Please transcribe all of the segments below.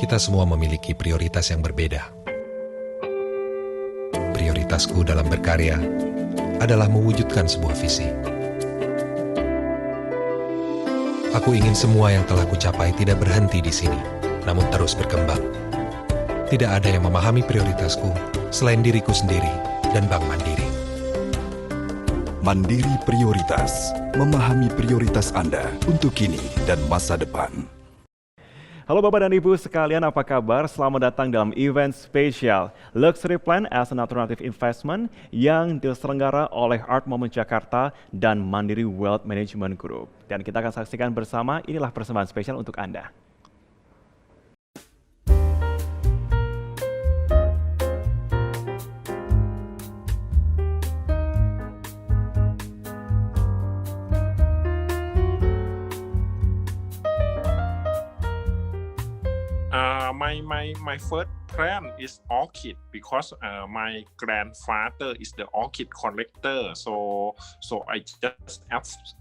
Kita semua memiliki prioritas yang berbeda. Prioritasku dalam berkarya adalah mewujudkan sebuah visi. Aku ingin semua yang telah kucapai tidak berhenti di sini, namun terus berkembang. Tidak ada yang memahami prioritasku selain diriku sendiri dan Bank Mandiri. Mandiri Prioritas, memahami prioritas Anda untuk kini dan masa depan. Halo Bapak dan Ibu sekalian, apa kabar? Selamat datang dalam event spesial Luxury Plan as an Alternative Investment yang diselenggara oleh Art Moment Jakarta dan Mandiri Wealth Management Group. Dan kita akan saksikan bersama, inilah persembahan spesial untuk Anda. My first plan is orchid because my grandfather is the orchid collector. So I just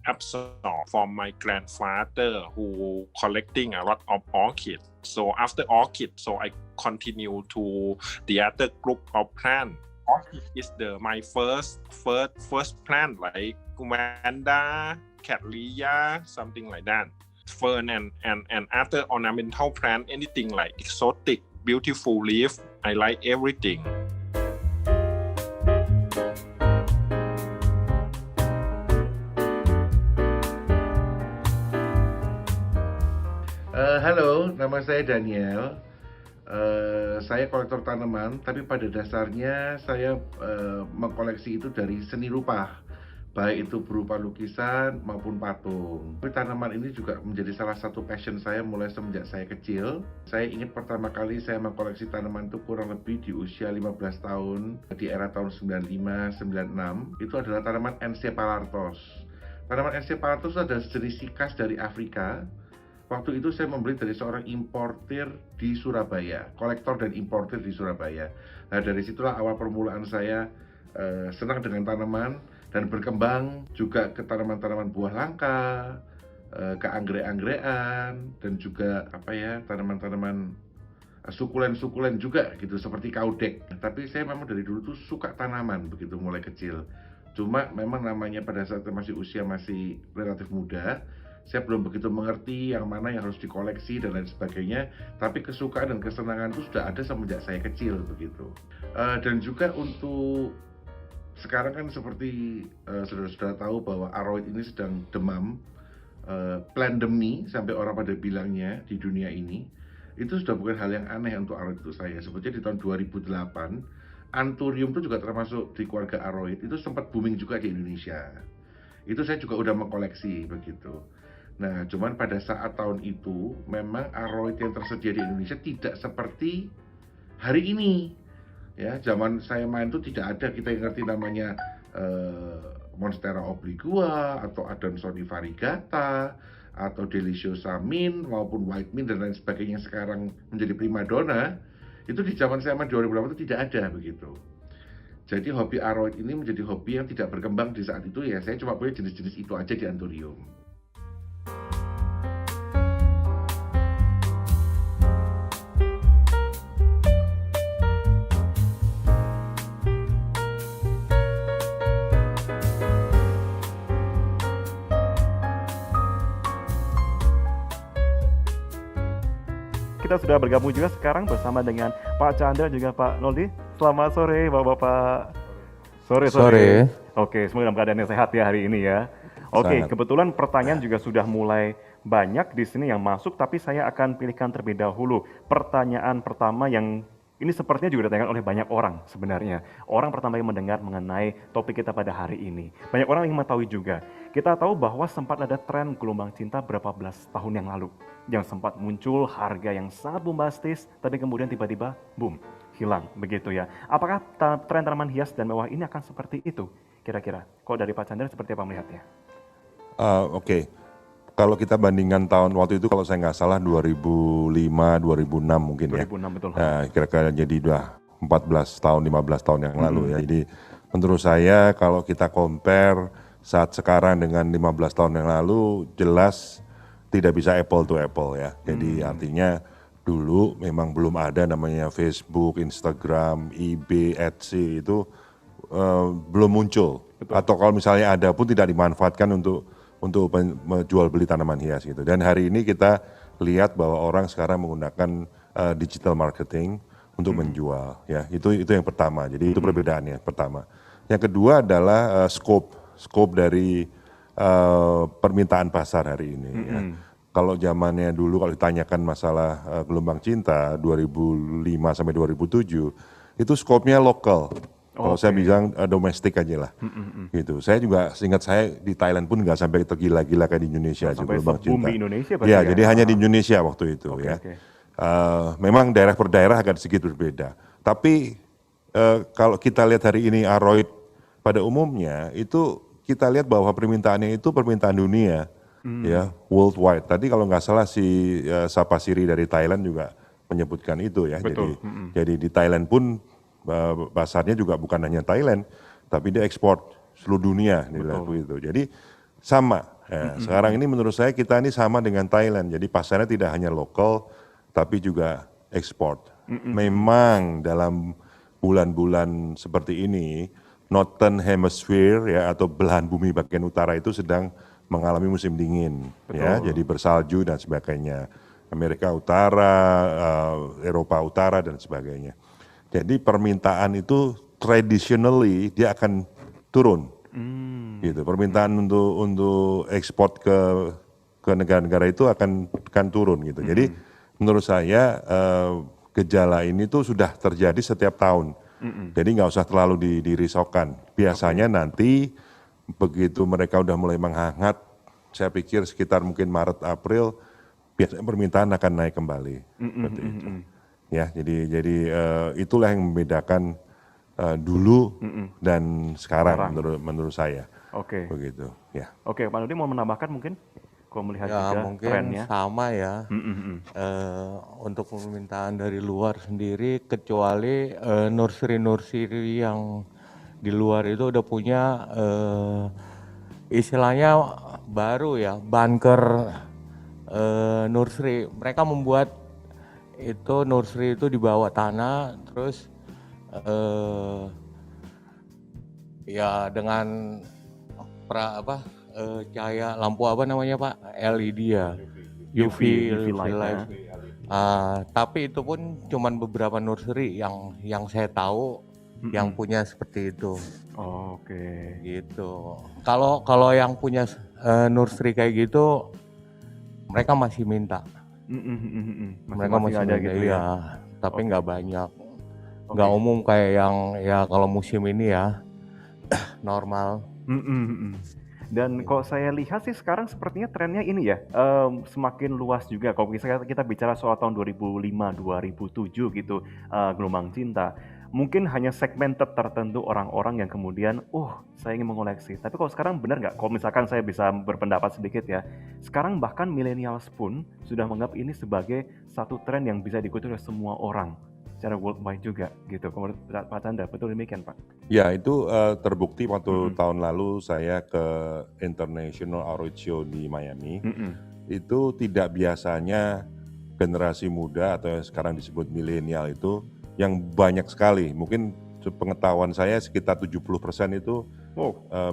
absorb from my grandfather who collecting a lot of orchid. So after orchid, so I continue to the other group of plant. Orchid is my first plant, like Vanda, Cattleya, something like that. Fern and other ornamental plant, anything like exotic, beautiful leaf, I like everything. Halo, nama saya Daniel. Saya kolektor tanaman, tapi pada dasarnya saya mengkoleksi itu dari seni rupa, baik itu berupa lukisan maupun patung. Tapi tanaman ini juga menjadi salah satu passion saya mulai semenjak saya kecil. Saya ingat pertama kali saya mengkoleksi tanaman itu kurang lebih di usia 15 tahun, di era tahun 95-96. Itu adalah tanaman Encephalartos. Tanaman Encephalartos adalah jenis sikas dari Afrika. Waktu itu saya membeli dari seorang importir di Surabaya, kolektor dan importir di Surabaya. Nah, dari situlah awal permulaan saya senang dengan tanaman dan berkembang juga ke tanaman-tanaman buah langka, ke anggrek-anggrekan, dan juga tanaman-tanaman sukulen-sukulen juga gitu, seperti kaudek. Tapi saya memang dari dulu tuh suka tanaman begitu mulai kecil. Cuma memang namanya pada saat masih usia masih relatif muda, saya belum begitu mengerti yang mana yang harus dikoleksi dan lain sebagainya. Tapi kesukaan dan kesenangan itu sudah ada semenjak saya kecil begitu. Dan juga untuk sekarang kan seperti saudara-saudara tahu bahwa aroid ini sedang demam, plandemi sampai orang pada bilangnya di dunia ini. Itu sudah bukan hal yang aneh untuk aroid itu saya. Sebetulnya di tahun 2008, anthurium itu juga termasuk di keluarga aroid, itu sempat booming juga di Indonesia. Itu saya juga udah mengkoleksi begitu. Nah, cuman pada saat tahun itu memang aroid yang tersedia di Indonesia tidak seperti hari ini. Ya, zaman saya main itu tidak ada kita yang ngerti namanya Monstera obliqua atau Adansonii variegata atau Deliciosa mint maupun white mint dan lain sebagainya yang sekarang menjadi primadona. Itu di zaman saya main 2008 itu tidak ada begitu. Jadi hobi aroid ini menjadi hobi yang tidak berkembang di saat itu ya. Saya cuma punya jenis-jenis itu aja di anthurium. Kita sudah bergabung juga sekarang bersama dengan Pak Chandra juga Pak Noldi. Selamat sore Bapak-Bapak. Sore. Oke, semoga dalam keadaan yang sehat ya hari ini ya. Oke, kebetulan pertanyaan juga sudah mulai banyak di sini yang masuk, tapi saya akan pilihkan terlebih dahulu. Pertanyaan pertama yang ini sepertinya juga ditanyakan oleh banyak orang sebenarnya. Orang pertama yang mendengar mengenai topik kita pada hari ini. Banyak orang yang mengetahui juga. Kita tahu bahwa sempat ada tren gelombang cinta berapa belas tahun yang lalu. Yang sempat muncul harga yang sangat bombastis, tapi kemudian tiba-tiba boom, hilang begitu ya. Apakah tren tanaman hias dan mewah ini akan seperti itu kira-kira? Kok dari Pak Chandra seperti apa melihatnya? Oke. Kalau kita bandingkan tahun waktu itu kalau saya nggak salah 2005, 2006 mungkin 2006, ya. 2006 betul. Nah, kira-kira jadi udah 14 tahun, 15 tahun yang lalu ya. Jadi menurut saya kalau kita compare saat sekarang dengan 15 tahun yang lalu jelas tidak bisa apple to apple ya. Jadi artinya dulu memang belum ada namanya Facebook, Instagram, eBay, Etsy itu belum muncul. Betul. Atau kalau misalnya ada pun tidak dimanfaatkan untuk menjual beli tanaman hias gitu. Dan hari ini kita lihat bahwa orang sekarang menggunakan digital marketing untuk menjual, ya. Itu yang pertama. Jadi itu perbedaannya pertama. Yang kedua adalah scope dari permintaan pasar hari ini. Ya. Kalau zamannya dulu kalau ditanyakan masalah gelombang cinta 2005 sampai 2007 itu skopnya lokal. Kalau saya bilang domestik aja lah, gitu. Saya juga seingat saya di Thailand pun nggak sampai tergila-gila kayak di Indonesia aja gelombang cinta. Di Indonesia ya, jadi hanya di Indonesia waktu itu ya. Memang daerah per daerah agak sedikit berbeda. Tapi kalau kita lihat hari ini aroid pada umumnya itu kita lihat bahwa permintaannya itu permintaan dunia, ya worldwide. Tadi kalau nggak salah si Sapasiri dari Thailand juga menyebutkan itu ya. Betul. Jadi di Thailand pun pasarnya juga bukan hanya Thailand, tapi dia ekspor seluruh dunia itu. Jadi sama. Ya, sekarang ini menurut saya kita ini sama dengan Thailand. Jadi pasarnya tidak hanya lokal, tapi juga ekspor. Memang dalam bulan-bulan seperti ini, Northern Hemisphere ya atau belahan bumi bagian utara itu sedang mengalami musim dingin, ya. Jadi bersalju dan sebagainya. Amerika Utara, Eropa Utara dan sebagainya. Jadi permintaan itu traditionally dia akan turun, gitu. Permintaan untuk ekspor ke negara-negara itu akan turun, gitu. Jadi menurut saya gejala ini tuh sudah terjadi setiap tahun. Jadi nggak usah terlalu dirisaukan. Biasanya nanti begitu mereka udah mulai menghangat, saya pikir sekitar mungkin Maret April biasanya permintaan akan naik kembali. Seperti itu. Ya, jadi itulah yang membedakan dulu dan sekarang. Menurut saya. Oke. Begitu. Ya. Oke, Pak Nudi mau menambahkan mungkin? Kalau melihat Ya juga mungkin trennya. sama ya. Untuk permintaan dari luar sendiri, kecuali nursery yang di luar itu udah punya istilahnya baru ya, bunker nursery. Mereka membuat itu nursery itu di bawah tanah, terus ya dengan cahaya lampu apa namanya Pak? LED ya, UV light. Tapi itu pun cuman beberapa nursery yang saya tahu yang punya seperti itu. Oke. Gitu. Kalau yang punya nursery kayak gitu, mereka masih minta. Mereka masih ada minta, gitu iya. ya. Tapi nggak banyak, nggak umum kayak yang ya kalau musim ini ya normal. Dan kalau saya lihat sih sekarang sepertinya trennya ini ya, semakin luas juga. Kalau kita bicara soal tahun 2005-2007 gitu, gelombang cinta. Mungkin hanya segmen tertentu orang-orang yang kemudian, saya ingin mengoleksi. Tapi kalau sekarang benar nggak? Kalau misalkan saya bisa berpendapat sedikit ya, sekarang bahkan millennials pun sudah menganggap ini sebagai satu tren yang bisa diikuti oleh semua orang. Secara worldwide juga gitu. Menurut Pak Chandra, betul demikian Pak? Ya itu terbukti waktu tahun lalu saya ke International Outreach Show di Miami. Itu tidak biasanya generasi muda atau yang sekarang disebut milenial itu yang banyak sekali. Mungkin pengetahuan saya sekitar 70% itu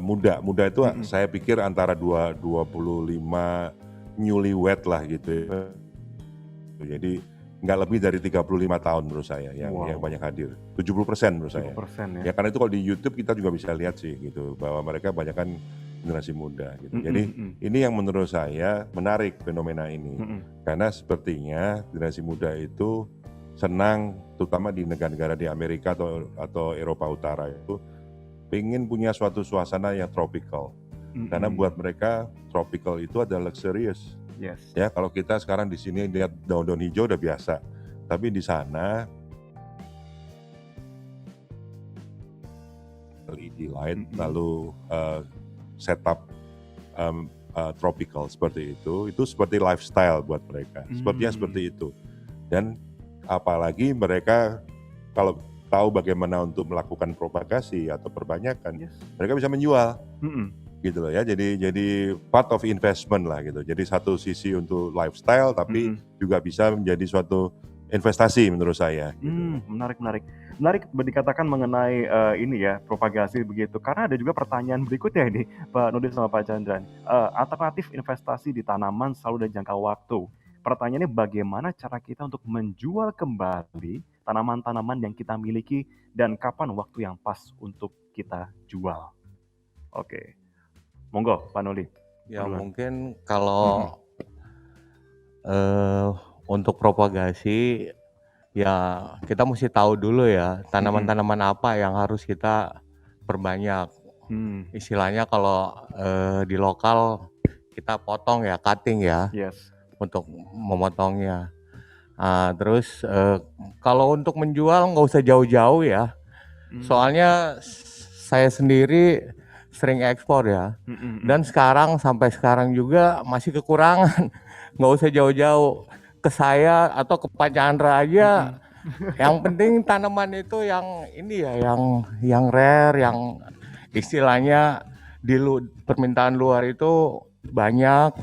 muda. Muda itu saya pikir antara 25 newlywed lah gitu. Jadi nggak lebih dari 35 tahun menurut saya yang banyak hadir. 70% menurut saya. 70% Ya karena itu kalau di YouTube kita juga bisa lihat sih gitu bahwa mereka banyak kan generasi muda gitu. Jadi ini yang menurut saya menarik fenomena ini. Karena sepertinya generasi muda itu senang terutama di negara-negara di Amerika atau Eropa Utara itu pengen punya suatu suasana yang tropical. Karena buat mereka tropical itu adalah luxurious. Yes. Ya, kalau kita sekarang di sini lihat daun-daun hijau udah biasa. Tapi di sana LED light lalu setup tropical seperti itu seperti lifestyle buat mereka. Sepertinya seperti itu. Dan apalagi mereka kalau tahu bagaimana untuk melakukan propagasi atau perbanyakan, mereka bisa menjual. gitu loh ya. Jadi part of investment lah gitu. Jadi satu sisi untuk lifestyle, tapi juga bisa menjadi suatu investasi menurut saya. Gitu. Menarik dikatakan mengenai ini ya, propagasi begitu. Karena ada juga pertanyaan berikutnya ini, Pak Nurdin sama Pak Chandran. Alternatif investasi di tanaman selalu dan jangka waktu. Pertanyaannya bagaimana cara kita untuk menjual kembali tanaman-tanaman yang kita miliki dan kapan waktu yang pas untuk kita jual. Oke. Monggo, Pak Nurdin. Ya mungkin kalau untuk propagasi ya kita mesti tahu dulu ya tanaman-tanaman apa yang harus kita perbanyak. Istilahnya kalau di lokal kita potong ya, cutting ya, untuk memotongnya. Terus kalau untuk menjual nggak usah jauh-jauh ya, soalnya saya sendiri sering ekspor ya, dan sampai sekarang juga masih kekurangan. Nggak usah jauh-jauh ke saya atau ke Pak Chandra aja. Yang penting tanaman itu yang ini ya, yang rare, yang istilahnya di permintaan luar itu banyak.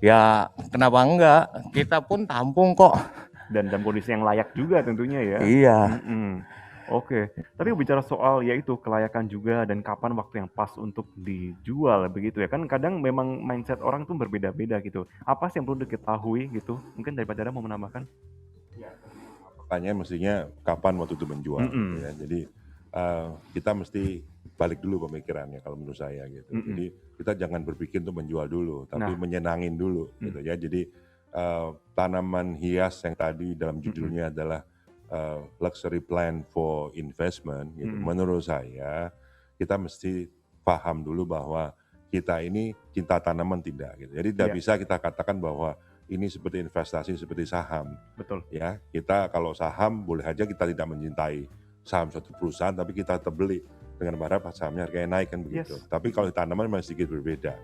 Ya kenapa enggak? Kita pun tampung kok. Dan dalam kondisi yang layak juga tentunya ya. Iya. Oke, tapi bicara soal yaitu kelayakan juga dan kapan waktu yang pas untuk dijual begitu ya. Kan kadang memang mindset orang tuh berbeda-beda gitu. Apa sih yang perlu diketahui gitu? Mungkin dari Pak Chandra mau menambahkan? Pertanyaan mestinya kapan waktu itu menjual. Gitu ya. Jadi kita mesti balik dulu pemikirannya kalau menurut saya gitu. Jadi kita jangan berpikir untuk menjual dulu, tapi menyenangin dulu gitu ya. Jadi tanaman hias yang tadi dalam judulnya adalah luxury plant for investment gitu. Menurut saya kita mesti paham dulu bahwa kita ini cinta tanaman tidak gitu. Jadi tidak bisa kita katakan bahwa ini seperti investasi seperti saham. Betul. Ya, kita kalau saham boleh aja kita tidak mencintai saham suatu perusahaan, tapi kita tetap beli dengan berharap sahamnya harganya naik kan begitu. Tapi kalau tanaman masih sedikit berbeda.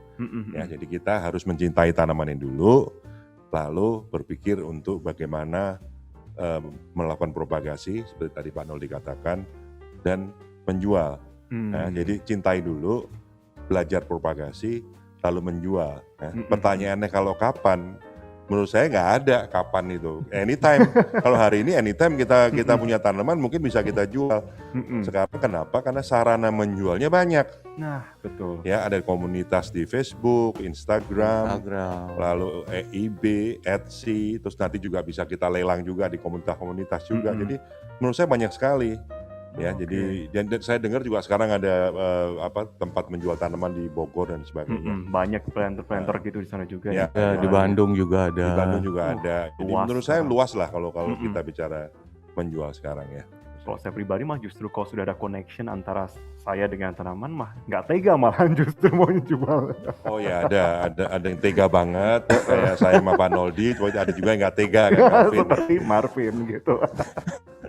Ya, jadi kita harus mencintai tanaman ini dulu, lalu berpikir untuk bagaimana melakukan propagasi seperti tadi Pak Nurdin dikatakan dan menjual. Nah, jadi cintai dulu, belajar propagasi, lalu menjual. Nah, pertanyaannya kalau kapan? Menurut saya nggak ada kapan itu. Anytime. Kalau hari ini anytime kita punya tanaman mungkin bisa kita jual. Sekarang kenapa? Karena sarana menjualnya banyak. Nah, betul. Ya, ada komunitas di Facebook, Instagram. Lalu eBay, Etsy, terus nanti juga bisa kita lelang juga di komunitas-komunitas juga. Jadi menurut saya banyak sekali. Ya, jadi dan saya dengar juga sekarang ada tempat menjual tanaman di Bogor dan sebagainya. Banyak planter gitu di sana juga. Ya, di Bandung juga ada. Di Bandung juga ada. Jadi menurut saya luas lah kalau kita bicara menjual sekarang ya. Kalau saya pribadi mah justru kalau sudah ada connection antara saya dengan tanaman mah nggak tega malahan justru mau jual. Oh ya ada yang tega banget. Saya sama Pak Nurdin, ada juga yang nggak tega kan, seperti Marvin gitu.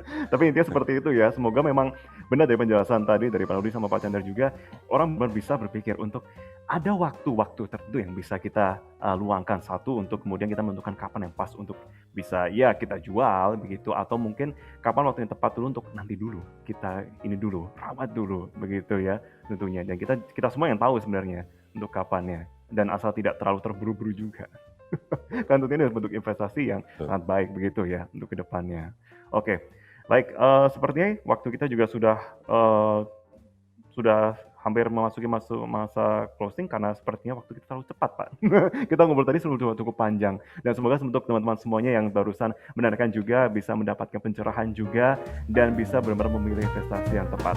Tapi intinya seperti itu ya. Semoga memang benar dari penjelasan tadi dari Pak Nurdin sama Pak Chandra juga, orang bisa berpikir untuk ada waktu-waktu tertentu yang bisa kita luangkan satu untuk kemudian kita menentukan kapan yang pas untuk bisa ya kita jual begitu, atau mungkin kapan waktu yang tepat dulu untuk nanti dulu kita ini dulu rawat dulu begitu ya tentunya. Dan kita semua yang tahu sebenarnya untuk kapannya dan asal tidak terlalu terburu-buru juga. Kan tentunya bentuk investasi yang sangat baik begitu ya untuk kedepannya. Oke. Baik, sepertinya waktu kita juga sudah hampir memasuki masa closing karena sepertinya waktu kita terlalu cepat, Pak. Kita ngobrol tadi sudah cukup panjang. Dan semoga untuk teman-teman semuanya yang barusan mendengarkan juga bisa mendapatkan pencerahan juga dan bisa benar-benar memilih investasi yang tepat.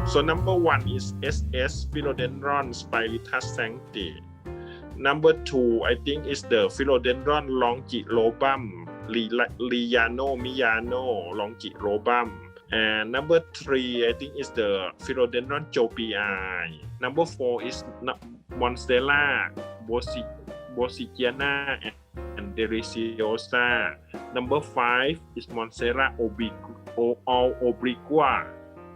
So number 1 is SS Philodendron Spiritus Sancti. Number 2, I think, is the Philodendron longicrobum, Liano Miano longicrobum. And number 3, I think, is the Philodendron Chopii. Number 4 is Monstera Bosiciana and Deliciosa. Number 5 is Monstera obliqua.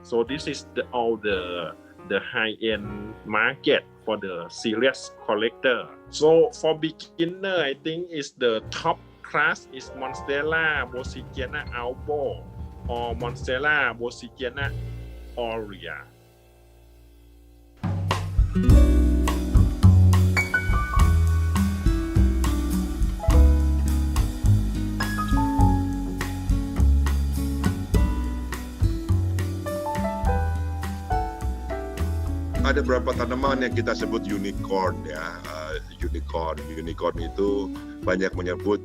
So this is all the high-end market for the serious collector. So for beginner, I think is the top class is Monstera Bosiciana albo. or Monstera Bosiciana aurea. Ada beberapa tanaman yang kita sebut unicorn ya. Unicorn itu banyak menyebut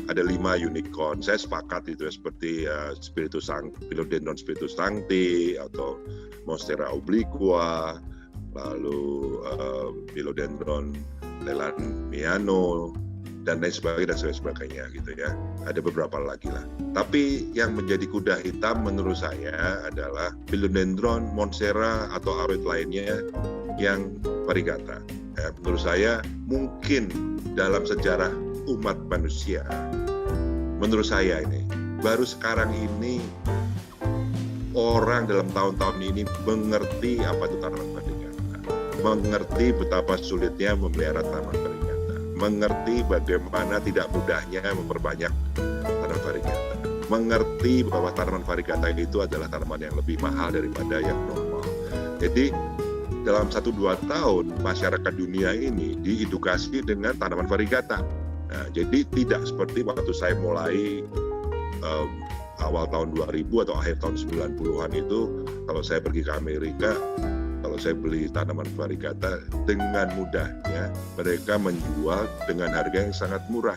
ada 5 unicorn. Saya sepakat itu ya, seperti Philodendron spiritus sancti atau Monstera obliqua, lalu Philodendron lelaniano dan lain sebagainya gitu ya. Ada beberapa lagi lah. Tapi yang menjadi kuda hitam menurut saya adalah Philodendron, Monstera atau awet lainnya yang variegata. Menurut saya mungkin dalam sejarah umat manusia, menurut saya ini baru sekarang ini orang dalam tahun-tahun ini mengerti apa itu tanaman variegata, mengerti betapa sulitnya memelihara tanaman variegata, mengerti bagaimana tidak mudahnya memperbanyak tanaman variegata, mengerti bahwa tanaman variegata itu adalah tanaman yang lebih mahal daripada yang normal. Jadi dalam 1-2 tahun masyarakat dunia ini diedukasi dengan tanaman variegata. Nah, jadi tidak seperti waktu saya mulai awal tahun 2000 atau akhir tahun 90-an itu, kalau saya pergi ke Amerika, kalau saya beli tanaman variegata dengan mudahnya mereka menjual dengan harga yang sangat murah.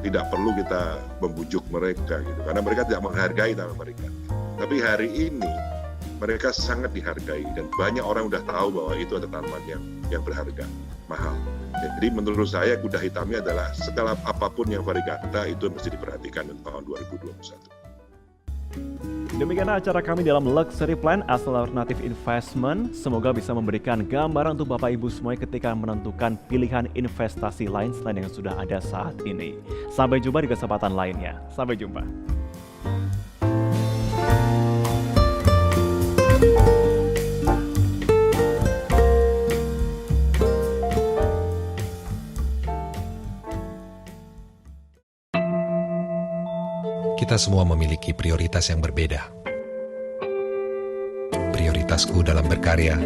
Tidak perlu kita membujuk mereka gitu, karena mereka tidak menghargai tanaman variegata. Tapi hari ini mereka sangat dihargai dan banyak orang udah tahu bahwa itu adalah tanaman yang berharga, mahal. Jadi menurut saya kuda hitamnya adalah segala apapun yang variegata itu mesti diperhatikan di tahun 2021. Demikianlah acara kami dalam Luxury Plan asal Alternative Investment. Semoga bisa memberikan gambaran untuk Bapak Ibu semua ketika menentukan pilihan investasi lain selain yang sudah ada saat ini. Sampai jumpa di kesempatan lainnya. Sampai jumpa. Kita semua memiliki prioritas yang berbeda. Prioritasku dalam berkarya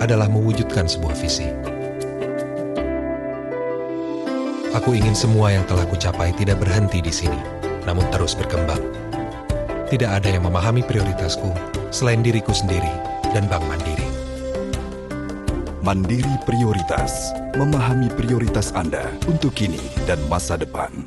adalah mewujudkan sebuah visi. Aku ingin semua yang telah kucapai tidak berhenti di sini, namun terus berkembang. Tidak ada yang memahami prioritasku selain diriku sendiri dan Bank Mandiri. Mandiri Prioritas, memahami prioritas Anda untuk kini dan masa depan.